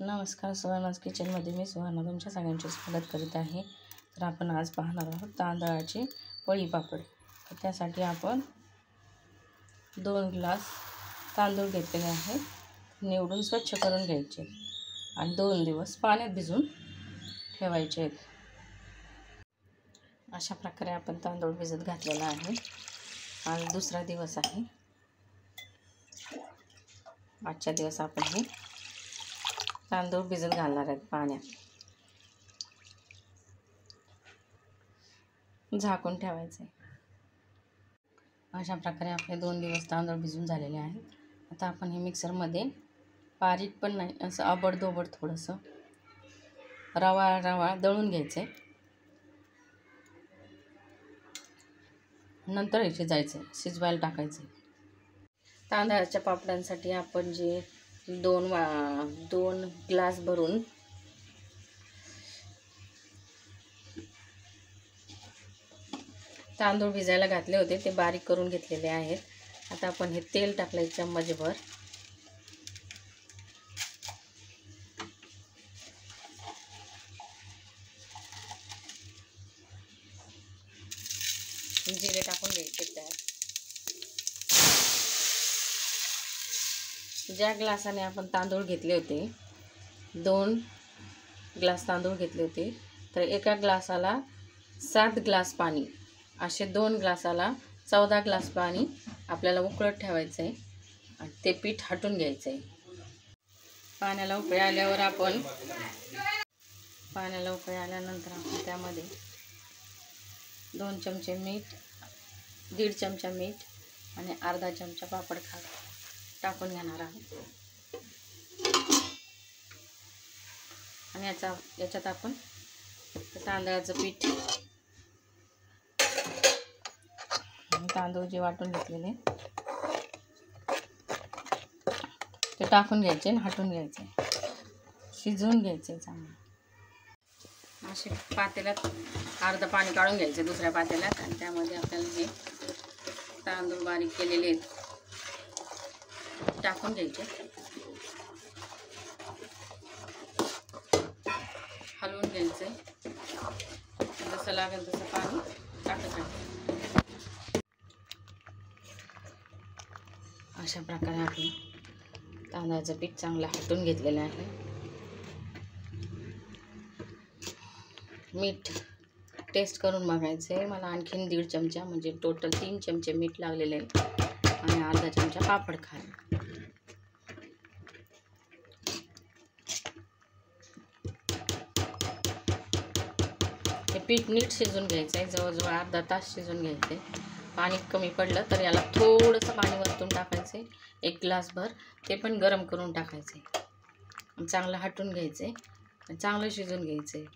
नमस्कार, सुवर्णाज किचनमध्ये मी सुवर्णा तुमच्या सगळ्यांचे स्वागत करीत आहे. तर आपण आज पाहणार आहोत तांदळाचे पळी पापड. तर त्यासाठी आपण 2 ग्लास तांदूळ घेतलेले आहेत. निवडून स्वच्छ करून घ्यायचे आणि 2 दिवस पाण्यात भिजवून ठेवायचे आहेत. अशा प्रकारे आपण तांदूळ भिजत घातलेला आहे. आज दुसरा दिवस आहे. आजच्या दिवस आपण हे तांदूळ भिजत घालणार आहेत पाण्यात. झाकून ठेवायचे. अशा प्रकारे आपले 2 दिवस तांदूळ भिजून झालेले आहेत. आता आपण हे मिक्सरमध्ये बारीक पण नाही असं आबडधोबड थोडंसं रवाळ दळून घ्यायचे. नंतर हे शिजवायला टाकायचे. तांदळाच्या पापडांसाठी आपण जे 2 ग्लास भरून तांदूळ भिजायला घातले होते ते बारीक करून घेतलेले आहेत. आता आपण हे तेल टाकले चम्मचभर. जिरे टाकून घ्यायचे. त्यात ज्या ग्लासाने आपण तांदूळ घेतले होते 2 ग्लास तांदूळ घेतले होते तर एका ग्लासाला 7 ग्लास पाणी, असे 2 ग्लासाला 14 ग्लास पाणी आपल्याला उकळत ठेवायचं आहे आणि ते पीठ हटून घ्यायचं आहे. पाण्याला उकळी आल्यानंतर आपण त्यामध्ये 2 चमचे मीठ, 1.5 चमचा मीठ आणि अर्धा चमचा पापड खार टाकून घेणार आहोत. आणि याच्यात आपण तांदळाचं पीठ, तांदूळ जे वाटून घेतलेले ते टाकून घ्यायचे आणि हटून घ्यायचे, शिजवून घ्यायचे चांगलं. असे पातेल्यात अर्ध पाणी काढून घ्यायचे दुसऱ्या पातेल्यात आणि त्यामध्ये आपल्याला जे तांदूळ बारीक केलेले टाकून घ्यायचे. हलवून घ्यायचे. जसं लागेल तसं पाणी टाकायचं. अशा प्रकारे आपण तांदळाचं पीठ चांगलं हटून घेतलेलं आहे. मीठ टेस्ट करून बघायचं आहे. मला आणखीन 1.5 चमचा म्हणजे टोटल 3 चमचे मीठ लागलेले आहे आणि अर्धा चमचा पापड खार. हे पीठ नीट शिजून घ्यायचं आहे. जवळजवळ अर्धा तास शिजून घ्यायचं आहे. पाणी कमी पडलं तर याला थोडंसं पाणी वरतून टाकायचं आहे. 1 ग्लासभर ते पण गरम करून टाकायचं आहे. चांगलं हटून घ्यायचं आहे. चांगलं शिजून घ्यायचं आहे.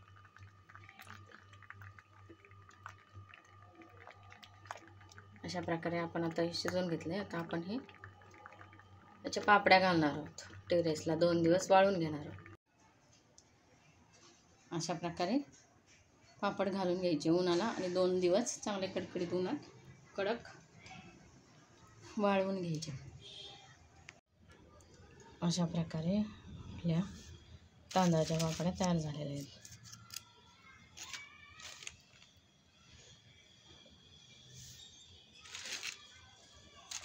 अशा प्रकारे आपण आता हे शिजवून घेतले. आता आपण हे त्याच्या पापड्या घालणार आहोत. टेरेसला 2 दिवस वाळून घेणार आहोत. अशा प्रकारे पापड घालून घ्यायचे उन्हाला आणि 2 दिवस चांगले कडकडीत उन्हात कडक वाळवून घ्यायचे. अशा प्रकारे आपल्या तांदळाच्या पापड्या तयार झालेल्या आहेत.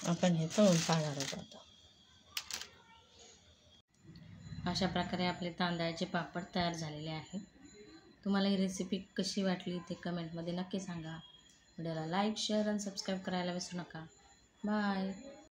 आपण हे तळून पाहणार आहोत आता. अशा प्रकारे आपले तांदळाचे पापड तयार झालेले आहेत. तुम्हाला ही रेसिपी कशी वाटली ते कमेंटमध्ये नक्की सांगा. व्हिडिओला लाईक, शेअर आणि सबस्क्राईब करायला विसरू नका. बाय.